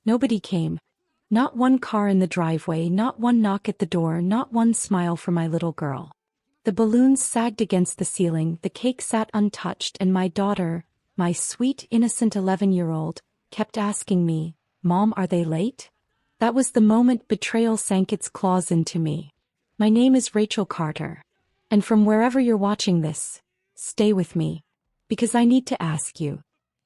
Nobody came. Not one car in the driveway, not one knock at the door, not one smile for my little girl. The balloons sagged against the ceiling, the cake sat untouched, and my daughter, my sweet, innocent 11-year-old, kept asking me, "Mom, are they late?" That was the moment betrayal sank its claws into me. My name is Rachel Carter. And from wherever you're watching this, stay with me. Because I need to ask you,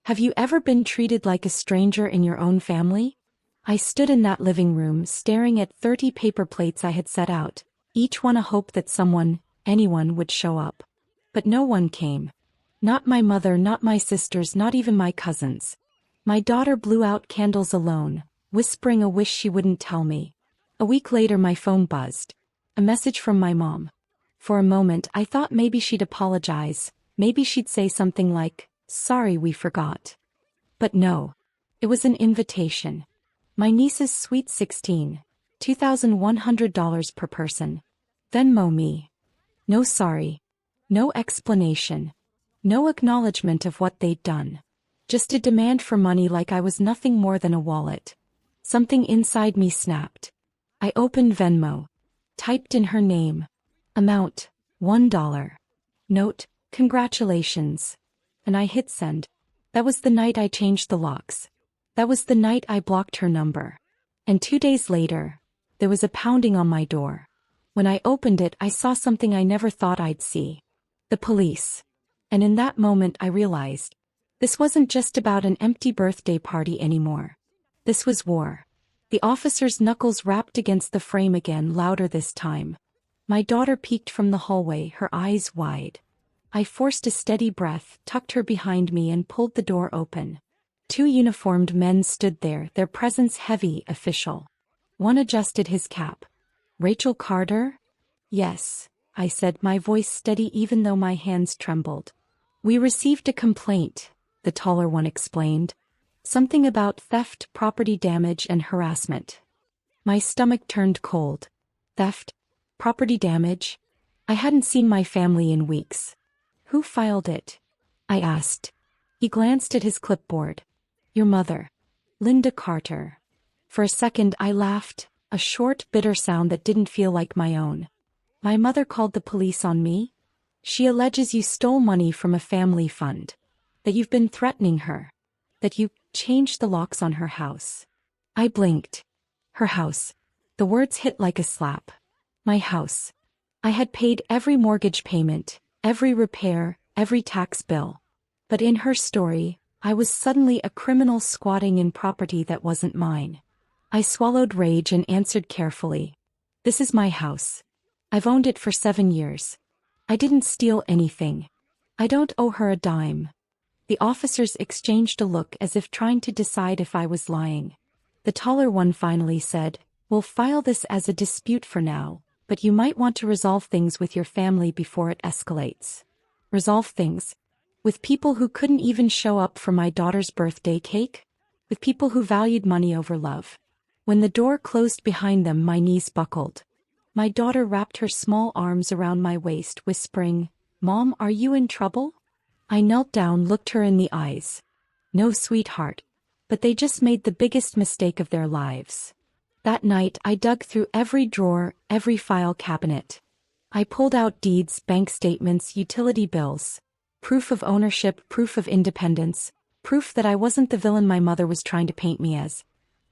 have you ever been treated like a stranger in your own family? I stood in that living room staring at 30 paper plates I had set out, each one a hope that someone, anyone would show up. But no one came. Not my mother, not my sisters, not even my cousins. My daughter blew out candles alone, whispering a wish she wouldn't tell me. A week later my phone buzzed. A message from my mom. For a moment I thought maybe she'd apologize, maybe she'd say something like, "Sorry we forgot." But no. It was an invitation. My niece's sweet 16, $2,100 per person. Venmo me. No sorry. No explanation. No acknowledgement of what they'd done. Just a demand for money like I was nothing more than a wallet. Something inside me snapped. I opened Venmo. Typed in her name. Amount, $1. Note, congratulations. And I hit send. That was the night I changed the locks. That was the night I blocked her number. And 2 days later, there was a pounding on my door. When I opened it, I saw something I never thought I'd see. The police. And in that moment I realized, this wasn't just about an empty birthday party anymore. This was war. The officer's knuckles rapped against the frame again, louder this time. My daughter peeked from the hallway, her eyes wide. I forced a steady breath, tucked her behind me, and pulled the door open. 2 uniformed men stood there, their presence heavy, official. One adjusted his cap. "Rachel Carter?" "Yes," I said, my voice steady even though my hands trembled. "We received a complaint," the taller one explained. "Something about theft, property damage, and harassment." My stomach turned cold. Theft? Property damage? I hadn't seen my family in weeks. "Who filed it?" I asked. He glanced at his clipboard. "Your mother. Linda Carter." For a second I laughed, a short, bitter sound that didn't feel like my own. "My mother called the police on me? She alleges you stole money from a family fund. That you've been threatening her. That you changed the locks on her house." I blinked. Her house. The words hit like a slap. My house. I had paid every mortgage payment, every repair, every tax bill. But in her story, I was suddenly a criminal squatting in property that wasn't mine. I swallowed rage and answered carefully. "This is my house. I've owned it for 7 years. I didn't steal anything. I don't owe her a dime." The officers exchanged a look as if trying to decide if I was lying. The taller one finally said, "We'll file this as a dispute for now, but you might want to resolve things with your family before it escalates." Resolve things? With people who couldn't even show up for my daughter's birthday cake? With people who valued money over love? When the door closed behind them, my knees buckled. My daughter wrapped her small arms around my waist, whispering, "Mom, are you in trouble?" I knelt down, looked her in the eyes. "No, sweetheart. But they just made the biggest mistake of their lives." That night I dug through every drawer, every file cabinet. I pulled out deeds, bank statements, utility bills. Proof of ownership, proof of independence, proof that I wasn't the villain my mother was trying to paint me as.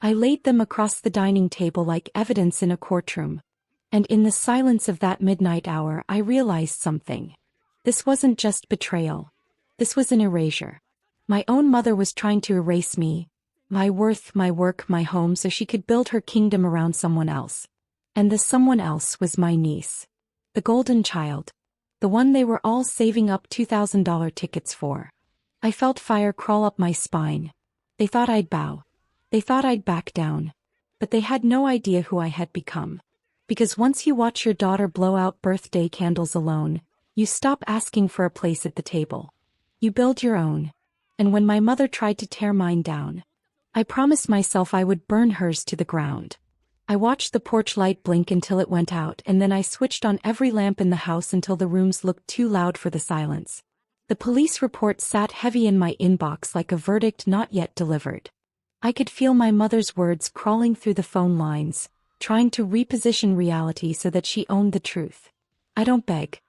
I laid them across the dining table like evidence in a courtroom. And in the silence of that midnight hour I realized something. This wasn't just betrayal. This was an erasure. My own mother was trying to erase me, my worth, my work, my home, so she could build her kingdom around someone else. And the someone else was my niece. The golden child. The one they were all saving up $2,000 tickets for. I felt fire crawl up my spine. They thought I'd bow. They thought I'd back down. But they had no idea who I had become. Because once you watch your daughter blow out birthday candles alone, you stop asking for a place at the table. You build your own. And when my mother tried to tear mine down, I promised myself I would burn hers to the ground. I watched the porch light blink until it went out, and then I switched on every lamp in the house until the rooms looked too loud for the silence. The police report sat heavy in my inbox like a verdict not yet delivered. I could feel my mother's words crawling through the phone lines, trying to reposition reality so that she owned the truth. I don't beg.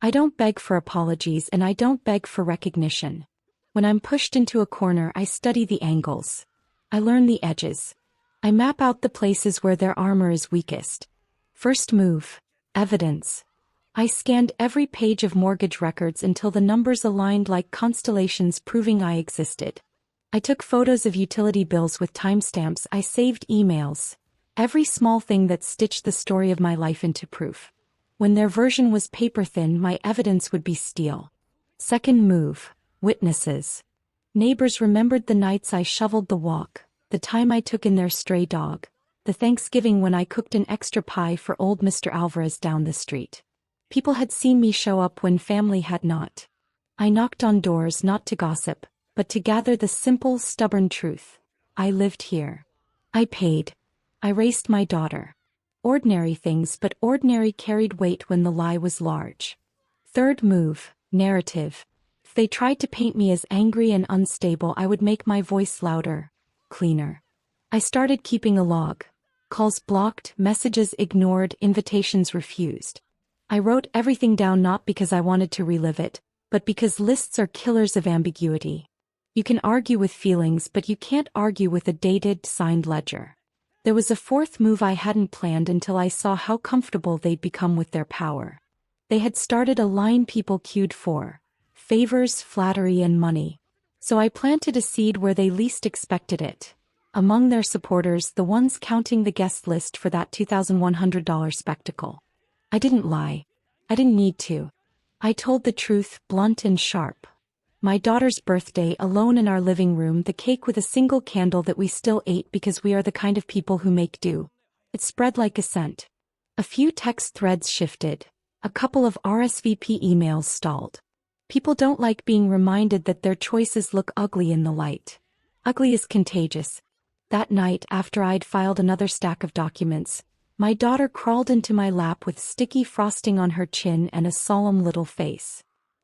I don't beg for apologies and I don't beg for recognition. When I'm pushed into a corner, I study the angles. I learn the edges. I map out the places where their armor is weakest. First move: evidence. I scanned every page of mortgage records until the numbers aligned like constellations proving I existed. I took photos of utility bills with timestamps. I saved emails. Every small thing that stitched the story of my life into proof. When their version was paper-thin, my evidence would be steel. Second move: witnesses. Neighbors remembered the nights I shoveled the walk, the time I took in their stray dog, the Thanksgiving when I cooked an extra pie for old Mr. Alvarez down the street. People had seen me show up when family had not. I knocked on doors not to gossip, but to gather the simple, stubborn truth. I lived here. I paid. I raised my daughter. Ordinary things, but ordinary carried weight when the lie was large. Third move: narrative. If they tried to paint me as angry and unstable, I would make my voice louder, cleaner. I started keeping a log. Calls blocked, messages ignored, invitations refused. I wrote everything down not because I wanted to relive it, but because lists are killers of ambiguity. You can argue with feelings, but you can't argue with a dated, signed ledger. There was a fourth move I hadn't planned until I saw how comfortable they'd become with their power. They had started a line people queued for: favors, flattery, and money. So I planted a seed where they least expected it. Among their supporters, the ones counting the guest list for that $2,100 spectacle. I didn't lie. I didn't need to. I told the truth, blunt and sharp. My daughter's birthday, alone in our living room, the cake with a single candle that we still ate because we are the kind of people who make do. It spread like a scent. A few text threads shifted. A couple of RSVP emails stalled. People don't like being reminded that their choices look ugly in the light. Ugly is contagious. That night, after I'd filed another stack of documents, my daughter crawled into my lap with sticky frosting on her chin and a solemn little face.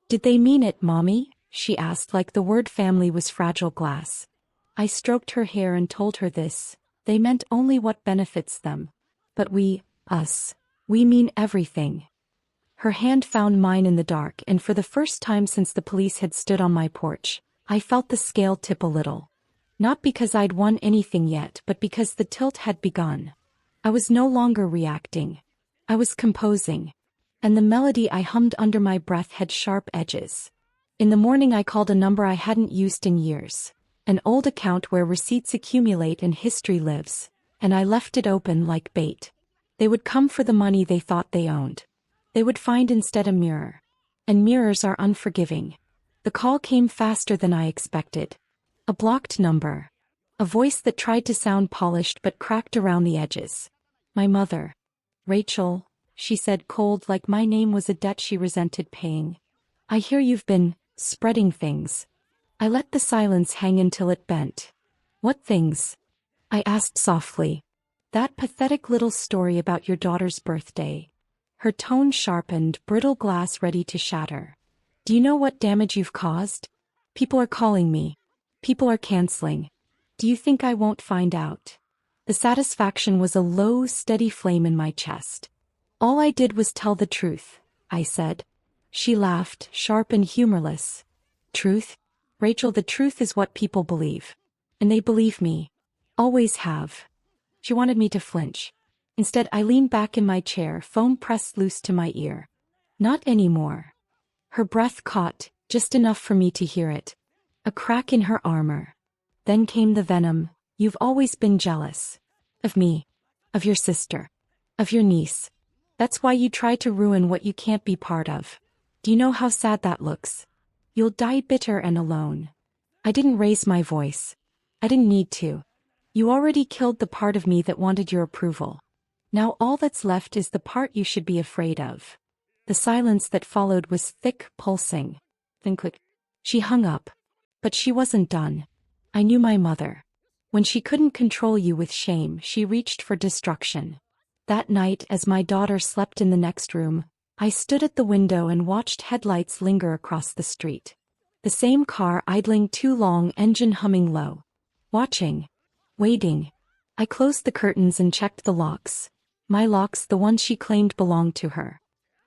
"Did they mean it, Mommy?" she asked, like the word family was fragile glass. I stroked her hair and told her this: they meant only what benefits them. But we mean everything. Her hand found mine in the dark, and for the first time since the police had stood on my porch, I felt the scale tip a little. Not because I'd won anything yet, but because the tilt had begun. I was no longer reacting. I was composing. And the melody I hummed under my breath had sharp edges. In the morning I called a number I hadn't used in years. An old account where receipts accumulate and history lives. And I left it open like bait. They would come for the money they thought they owned. They would find instead a mirror. And mirrors are unforgiving. The call came faster than I expected. A blocked number. A voice that tried to sound polished but cracked around the edges. My mother. "Rachel," she said, cold, like my name was a debt she resented paying. "I hear you've been spreading things." I let the silence hang until it bent. "What things?" I asked softly. "That pathetic little story about your daughter's birthday." Her tone sharpened, brittle glass ready to shatter. "Do you know what damage you've caused? People are calling me. People are canceling. Do you think I won't find out?" The satisfaction was a low, steady flame in my chest. "All I did was tell the truth," I said. She laughed, sharp and humorless. "Truth? Rachel, the truth is what people believe. And they believe me. Always have." She wanted me to flinch. Instead, I leaned back in my chair, foam pressed loose to my ear. "Not anymore." Her breath caught, just enough for me to hear it. A crack in her armor. Then came the venom. "You've always been jealous. Of me. Of your sister. Of your niece. That's why you try to ruin what you can't be part of. Do you know how sad that looks? You'll die bitter and alone." I didn't raise my voice. I didn't need to. "You already killed the part of me that wanted your approval. Now all that's left is the part you should be afraid of." The silence that followed was thick, pulsing. Then quick. She hung up. But she wasn't done. I knew my mother. When she couldn't control you with shame, she reached for destruction. That night, as my daughter slept in the next room, I stood at the window and watched headlights linger across the street. The same car idling too long, engine humming low. Watching. Waiting. I closed the curtains and checked the locks. My locks, the ones she claimed belonged to her.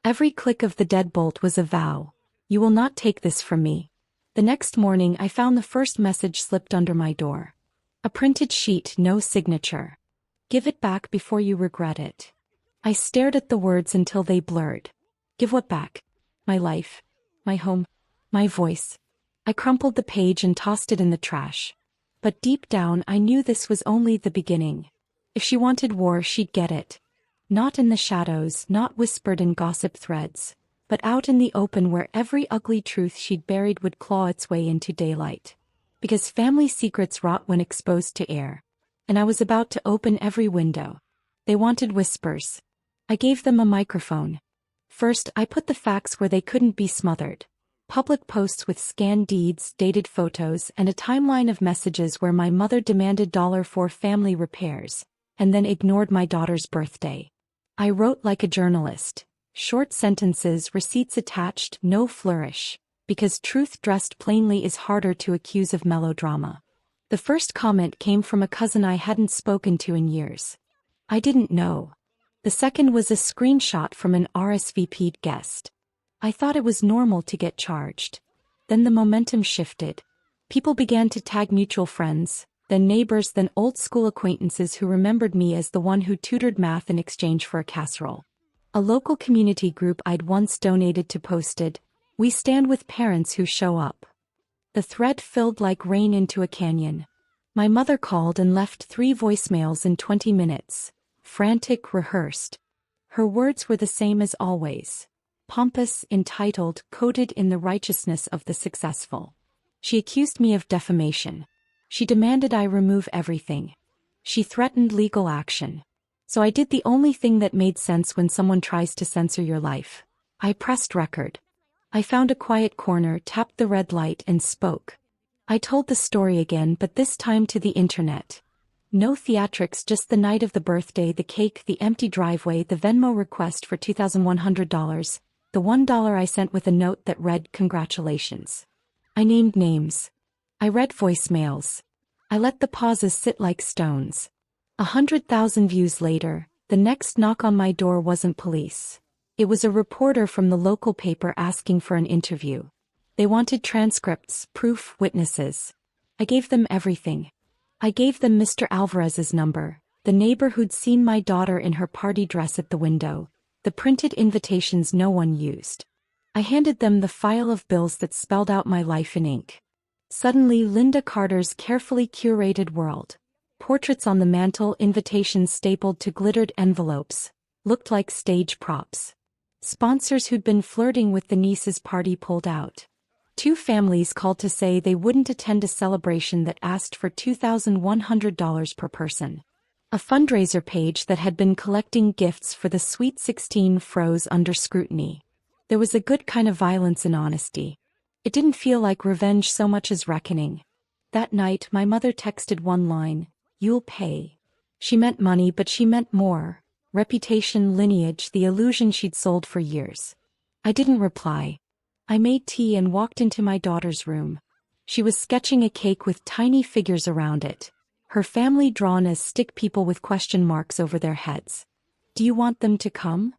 Every click of the deadbolt was a vow. You will not take this from me. The next morning I found the first message slipped under my door. A printed sheet, no signature. Give it back before you regret it. I stared at the words until they blurred. Give what back? My life. My home. My voice. I crumpled the page and tossed it in the trash. But deep down I knew this was only the beginning. If she wanted war, she'd get it. Not in the shadows, not whispered in gossip threads, but out in the open where every ugly truth she'd buried would claw its way into daylight. Because family secrets rot when exposed to air. And I was about to open every window. They wanted whispers. I gave them a microphone. First, I put the facts where they couldn't be smothered. Public posts with scanned deeds, dated photos, and a timeline of messages where my mother demanded $1 for family repairs, and then ignored my daughter's birthday. I wrote like a journalist. Short sentences, receipts attached, no flourish. Because truth dressed plainly is harder to accuse of melodrama. The first comment came from a cousin I hadn't spoken to in years. I didn't know. The second was a screenshot from an RSVP'd guest. I thought it was normal to get charged. Then the momentum shifted. People began to tag mutual friends, then neighbors, then old school acquaintances who remembered me as the one who tutored math in exchange for a casserole. A local community group I'd once donated to posted, "We stand with parents who show up." The thread filled like rain into a canyon. My mother called and left 3 voicemails in 20 minutes. Frantic, rehearsed. Her words were the same as always. Pompous, entitled, coded in the righteousness of the successful. She accused me of defamation. She demanded I remove everything. She threatened legal action. So I did the only thing that made sense when someone tries to censor your life. I pressed record. I found a quiet corner, tapped the red light, and spoke. I told the story again, but this time to the internet. No theatrics, just the night of the birthday, the cake, the empty driveway, the Venmo request for $2,100, the $1 I sent with a note that read, "Congratulations." I named names. I read voicemails. I let the pauses sit like stones. 100,000 views later, the next knock on my door wasn't police. It was a reporter from the local paper asking for an interview. They wanted transcripts, proof, witnesses. I gave them everything. I gave them Mr. Alvarez's number, the neighbor who'd seen my daughter in her party dress at the window, the printed invitations no one used. I handed them the file of bills that spelled out my life in ink. Suddenly, Linda Carter's carefully curated world, portraits on the mantel, invitations stapled to glittered envelopes, looked like stage props. Sponsors who'd been flirting with the niece's party pulled out. 2 families called to say they wouldn't attend a celebration that asked for $2,100 per person. A fundraiser page that had been collecting gifts for the Sweet 16 froze under scrutiny. There was a good kind of violence in honesty. It didn't feel like revenge so much as reckoning. That night, my mother texted one line, "You'll pay." She meant money, but she meant more. Reputation, lineage, the illusion she'd sold for years. I didn't reply. I made tea and walked into my daughter's room. She was sketching a cake with tiny figures around it, her family drawn as stick people with question marks over their heads. "Do you want them to come?"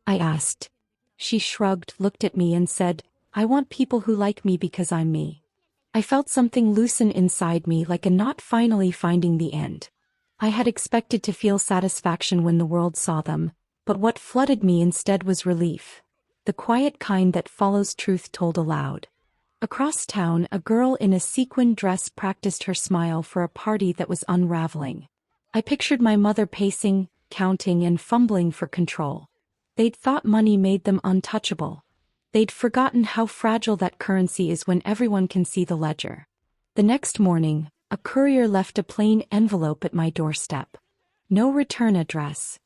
I asked. She shrugged, looked at me and said, "I want people who like me because I'm me." I felt something loosen inside me, like a knot finally finding the end. I had expected to feel satisfaction when the world saw them, but what flooded me instead was relief. The quiet kind that follows truth told aloud. Across town, a girl in a sequin dress practiced her smile for a party that was unraveling. I pictured my mother pacing, counting, and fumbling for control. They'd thought money made them untouchable. They'd forgotten how fragile that currency is when everyone can see the ledger. The next morning, a courier left a plain envelope at my doorstep. No return address.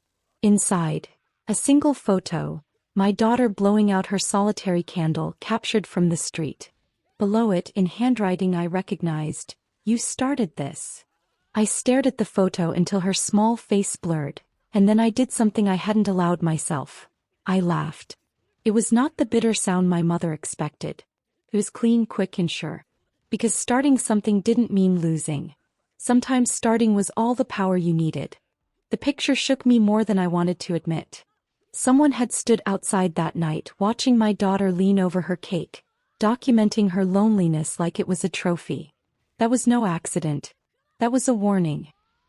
Inside, a single photo, my daughter blowing out her solitary candle captured from the street. Below it, in handwriting I recognized, "You started this." I stared at the photo until her small face blurred, and then I did something I hadn't allowed myself. I laughed. It was not the bitter sound my mother expected. It was clean, quick, and sure. Because starting something didn't mean losing. Sometimes starting was all the power you needed. The picture shook me more than I wanted to admit. Someone had stood outside that night watching my daughter lean over her cake, documenting her loneliness like it was a trophy. That was no accident. That was a warning.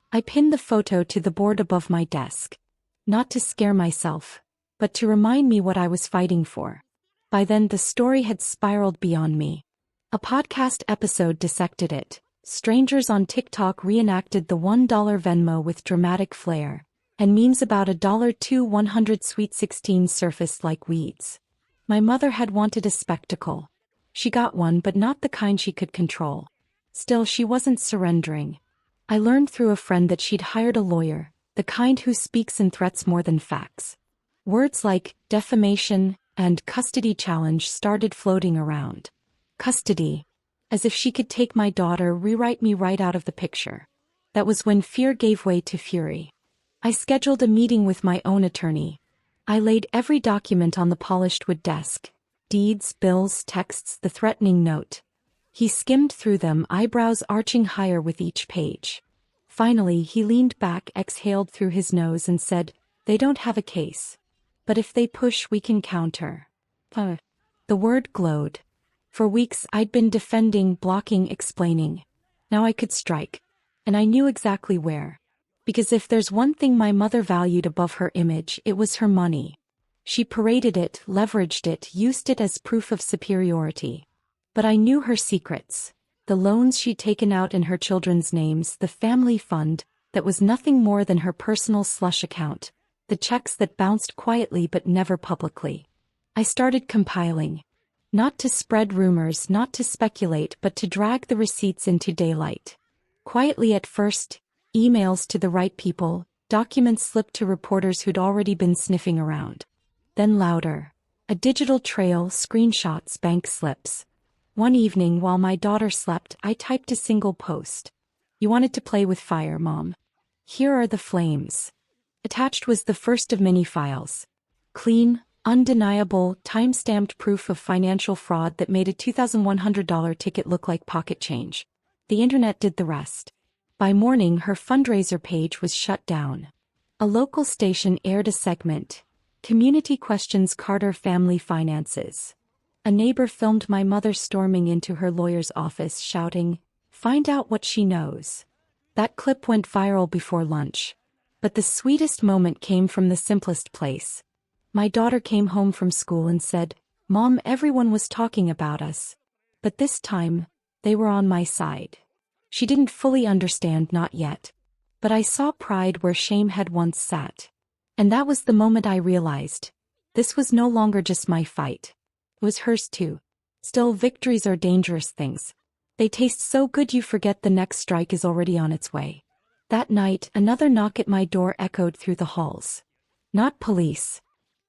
I pinned the photo to the board above my desk. Not to scare myself, but to remind me what I was fighting for. By then the story had spiraled beyond me. A podcast episode dissected it. Strangers on TikTok reenacted the $1 Venmo with dramatic flair. And memes about $2 100 Sweet 16 surfaced like weeds. My mother had wanted a spectacle. She got one, but not the kind she could control. Still, she wasn't surrendering. I learned through a friend that she'd hired a lawyer, the kind who speaks in threats more than facts. Words like defamation and custody challenge started floating around. Custody. As if she could take my daughter, rewrite me right out of the picture. That was when fear gave way to fury. I scheduled a meeting with my own attorney. I laid every document on the polished wood desk. Deeds, bills, texts, the threatening note. He skimmed through them, eyebrows arching higher with each page. Finally, he leaned back, exhaled through his nose and said, "They don't have a case. But if they push, we can counter." The word glowed. For weeks I'd been defending, blocking, explaining. Now I could strike. And I knew exactly where. Because if there's one thing my mother valued above her image, it was her money. She paraded it, leveraged it, used it as proof of superiority. But I knew her secrets. The loans she'd taken out in her children's names, the family fund that was nothing more than her personal slush account, the checks that bounced quietly but never publicly. I started compiling. Not to spread rumors, not to speculate, but to drag the receipts into daylight. Quietly at first, emails to the right people, documents slipped to reporters who'd already been sniffing around. Then louder. A digital trail, screenshots, bank slips. One evening while my daughter slept, I typed a single post. "You wanted to play with fire, Mom. Here are the flames." Attached was the first of many files. Clean, undeniable, time-stamped proof of financial fraud that made a $2,100 ticket look like pocket change. The internet did the rest. By morning, her fundraiser page was shut down. A local station aired a segment, "Community Questions Carter Family Finances." A neighbor filmed my mother storming into her lawyer's office shouting, "Find out what she knows." That clip went viral before lunch. But the sweetest moment came from the simplest place. My daughter came home from school and said, "Mom, everyone was talking about us. But this time, they were on my side." She didn't fully understand, not yet. But I saw pride where shame had once sat. And that was the moment I realized. This was no longer just my fight. It was hers too. Still, victories are dangerous things. They taste so good you forget the next strike is already on its way. That night, another knock at my door echoed through the halls. Not police.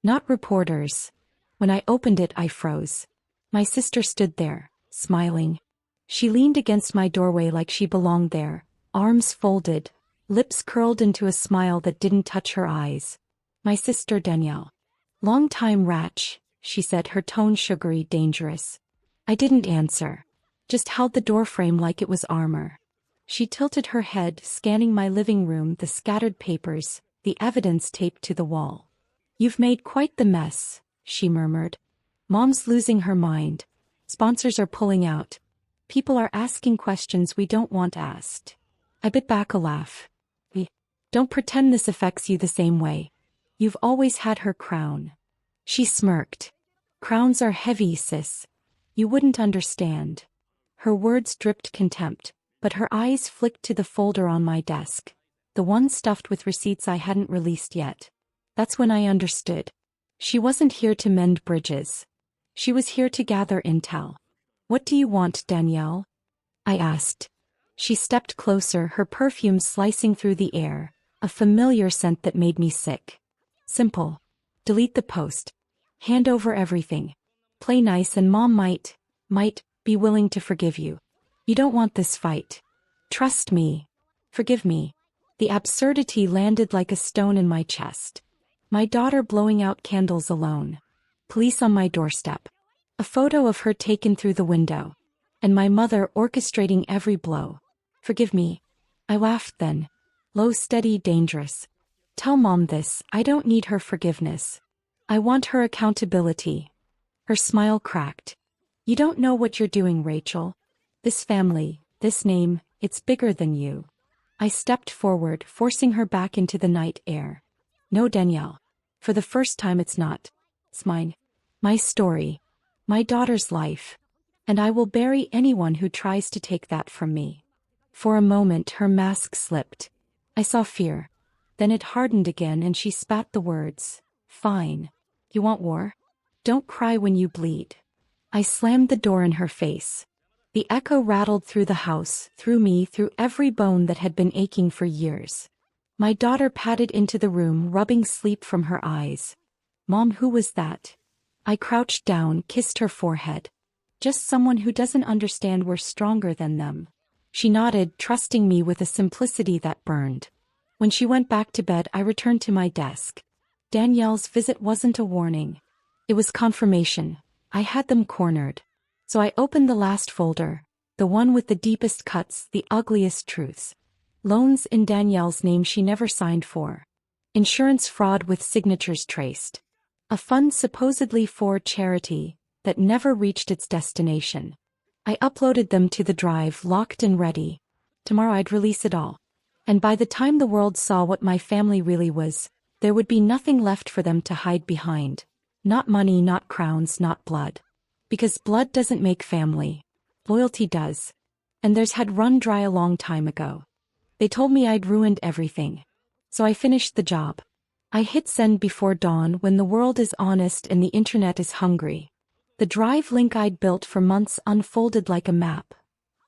Not reporters. When I opened it, I froze. My sister stood there, smiling. She leaned against my doorway like she belonged there, arms folded, lips curled into a smile that didn't touch her eyes. "My sister Danielle." "Long time, Ratch," she said, her tone sugary, dangerous. I didn't answer. Just held the doorframe like it was armor. She tilted her head, scanning my living room, the scattered papers, the evidence taped to the wall. "You've made quite the mess," she murmured. "Mom's losing her mind. Sponsors are pulling out. People are asking questions we don't want asked." I bit back a laugh. "Don't pretend this affects you the same way. You've always had her crown." She smirked. "Crowns are heavy, sis. You wouldn't understand." Her words dripped contempt, but her eyes flicked to the folder on my desk, the one stuffed with receipts I hadn't released yet. That's when I understood. She wasn't here to mend bridges. She was here to gather intel. "What do you want, Danielle?" I asked. She stepped closer, her perfume slicing through the air, a familiar scent that made me sick. "Simple. Delete the post. Hand over everything. Play nice and Mom might be willing to forgive you. You don't want this fight. Trust me. Forgive me." The absurdity landed like a stone in my chest. My daughter blowing out candles alone. Police on my doorstep. A photo of her taken through the window. And my mother orchestrating every blow. "Forgive me. I laughed then. Low, steady, dangerous. Tell Mom this, I don't need her forgiveness. I want her accountability. Her smile cracked. You don't know what you're doing, Rachel. This family, this name, it's bigger than you. I stepped forward, forcing her back into the night air. No, Danielle. For the first time it's not. It's mine. My story. My daughter's life. And I will bury anyone who tries to take that from me. For a moment her mask slipped. I saw fear. Then it hardened again and she spat the words. Fine. You want war? Don't cry when you bleed. I slammed the door in her face. The echo rattled through the house, through me, through every bone that had been aching for years. My daughter padded into the room, rubbing sleep from her eyes. Mom, who was that? I crouched down, kissed her forehead. Just someone who doesn't understand we're stronger than them. She nodded, trusting me with a simplicity that burned. When she went back to bed, I returned to my desk. Danielle's visit wasn't a warning. It was confirmation. I had them cornered. So I opened the last folder, the one with the deepest cuts, the ugliest truths. Loans in Danielle's name she never signed for. Insurance fraud with signatures traced. A fund supposedly for charity that never reached its destination. I uploaded them to the drive, locked and ready. Tomorrow I'd release it all. And by the time the world saw what my family really was, there would be nothing left for them to hide behind. Not money, not crowns, not blood. Because blood doesn't make family. Loyalty does. And theirs had run dry a long time ago. They told me I'd ruined everything. So I finished the job. I hit send before dawn when the world is honest and the internet is hungry. The drive link I'd built for months unfolded like a map.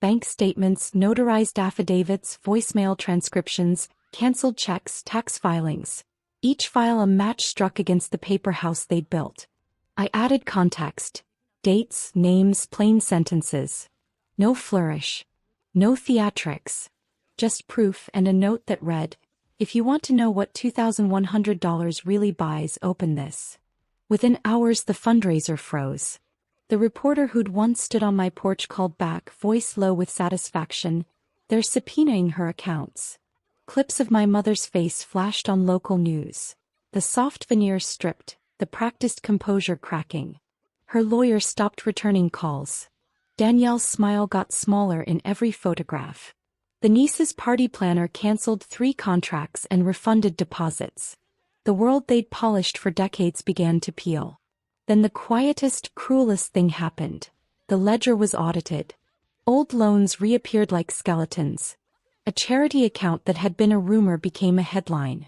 Bank statements, notarized affidavits, voicemail transcriptions, canceled checks, tax filings. Each file a match struck against the paper house they'd built. I added context. Dates, names, plain sentences. No flourish. No theatrics. Just proof and a note that read, if you want to know what $2,100 really buys, open this. Within hours the fundraiser froze. The reporter who'd once stood on my porch called back, voice low with satisfaction, they're subpoenaing her accounts. Clips of my mother's face flashed on local news. The soft veneer stripped, the practiced composure cracking. Her lawyer stopped returning calls. Danielle's smile got smaller in every photograph. The niece's party planner canceled 3 contracts and refunded deposits. The world they'd polished for decades began to peel. Then the quietest, cruelest thing happened. The ledger was audited. Old loans reappeared like skeletons. A charity account that had been a rumor became a headline.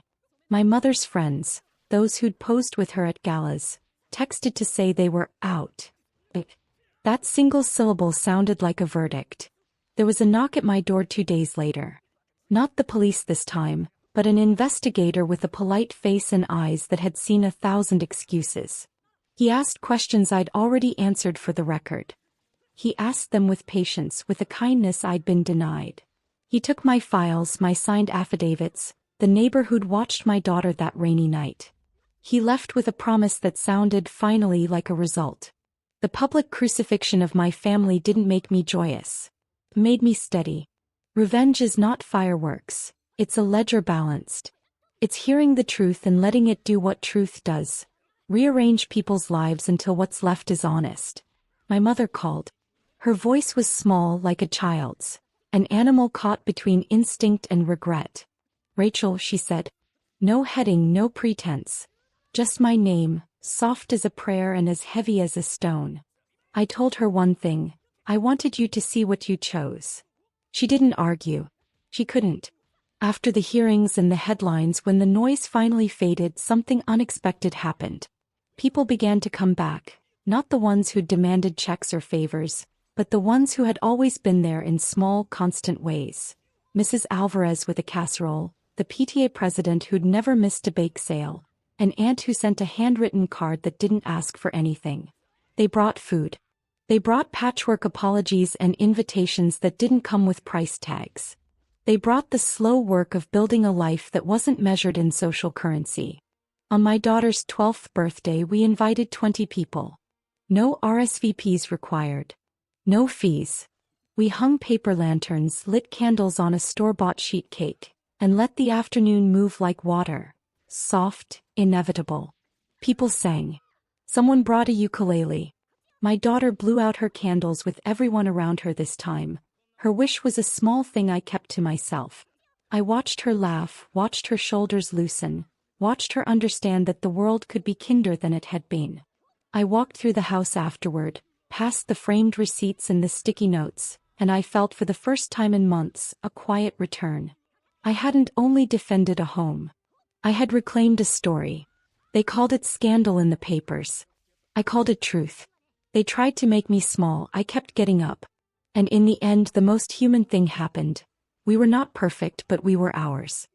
My mother's friends, those who'd posed with her at galas, texted to say they were out. That single syllable sounded like a verdict. There was a knock at my door 2 days later. Not the police this time, but an investigator with a polite face and eyes that had seen 1,000 excuses. He asked questions I'd already answered for the record. He asked them with patience, with a kindness I'd been denied. He took my files, my signed affidavits, the neighbor who'd watched my daughter that rainy night. He left with a promise that sounded finally like a result. The public crucifixion of my family didn't make me joyous. It made me steady. Revenge is not fireworks. It's a ledger balanced. It's hearing the truth and letting it do what truth does. Rearrange people's lives until what's left is honest. My mother called. Her voice was small like a child's, an animal caught between instinct and regret. Rachel, she said. No heading, no pretense. Just my name, soft as a prayer and as heavy as a stone. I told her one thing. I wanted you to see what you chose. She didn't argue. She couldn't. After the hearings and the headlines, when the noise finally faded, something unexpected happened. People began to come back, not the ones who'd demanded checks or favors, but the ones who had always been there in small, constant ways. Mrs. Alvarez with a casserole, the PTA president who'd never missed a bake sale, an aunt who sent a handwritten card that didn't ask for anything. They brought food. They brought patchwork apologies and invitations that didn't come with price tags. They brought the slow work of building a life that wasn't measured in social currency. On my daughter's 12th birthday, we invited 20 people. No RSVPs required. No fees. We hung paper lanterns, lit candles on a store-bought sheet cake, and let the afternoon move like water. Soft, inevitable. People sang. Someone brought a ukulele. My daughter blew out her candles with everyone around her this time. Her wish was a small thing I kept to myself. I watched her laugh, watched her shoulders loosen, watched her understand that the world could be kinder than it had been. I walked through the house afterward, past the framed receipts and the sticky notes, and I felt for the first time in months a quiet return. I hadn't only defended a home. I had reclaimed a story. They called it scandal in the papers. I called it truth. They tried to make me small, I kept getting up. And in the end, the most human thing happened. We were not perfect, but we were ours.